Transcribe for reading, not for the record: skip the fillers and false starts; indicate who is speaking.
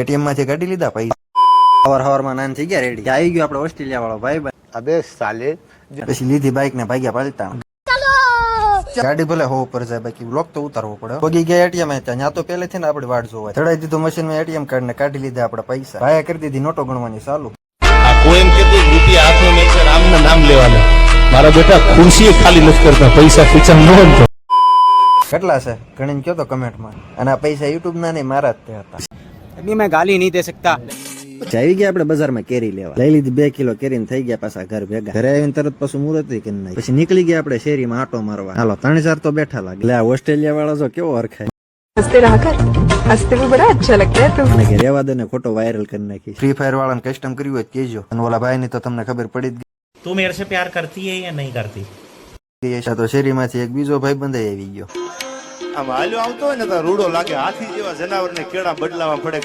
Speaker 1: ATM માંથી કાઢી લીધા પૈસા, હવાર નાન થઈ ગયા રેડી. આવી ગયો આપડે ઓસ્ટ્રેલિયા વાળો ભાઈ.
Speaker 2: अबे साले
Speaker 1: પછી લીધી બાઈક ને ભાગ્યા પાલતા. ગાડી ભલે હો ઉપર જાય, બાકી બ્લોક તો ઉતારવો પડે. પગી ગયા એટીએમ ત્યાં તો પેલેથી ને આપડે વાટ જોવા ચડાઈ દીધું મશીન માં એટીએમ કાર્ડ ને કાઢી લીધા આપડે પૈસા. ભાઈ કરી દીધી નોટો ગણવાની ચાલુ.
Speaker 3: કોઈ એમ કીધું રૂપિયા હાથમાં મેં છે, રામના નામ લેવાના. મારા બેટા ખુરશી ખાલી નથી કરતા, પૈસા ખીચા ન હોય.
Speaker 1: કેટલા છે ગણીને કયો તો કમેન્ટ માં. અને આ પૈસા યુટ્યુબ ના નહીં, મારા જ તે હતા.
Speaker 4: अभी मैं गाली नहीं दे सकता.
Speaker 1: પછી આવી ગયા આપડે બજારમાં કેરી લેવા. લઈ લીધી 2 કિલો કેરી ને થઈ ગયા પાછા ઘર ભેગા. ઘરે આવીને તરત પાછું મુહૂર્ત કરી નાખ્યું. પછી નીકળી ગયા આપડે શેરીમાં આટો મારવા. હાલો 3-4 તો બેઠા લાગે. લે આ ઓસ્ટ્રેલિયા વાળો જો કેવો હરખાય.
Speaker 5: हंसते रहा कर, हंसते हुए बड़ा अच्छा लगता है तुम.
Speaker 1: અને કે રેવા દે ને ખોટો વાયરલ કરી નાખી. ફ્રી ફાયર વાળાને કસ્ટમ કર્યું હોય કેજો. અને ઓલા ભાઈ ની તો તમને ખબર પડી જ
Speaker 6: तू मेरे से प्यार करती है या नहीं करती?
Speaker 1: ગઈ છે. તો શેરીમાંથી એક બીજો ભાઈ બંધાઈ આવી ગયો.
Speaker 2: આમ હાલ્યો આવતો હોય ને તો રૂડો લાગે, હાથી જેવા જનાવર ને કેળા બદલાવા પડે.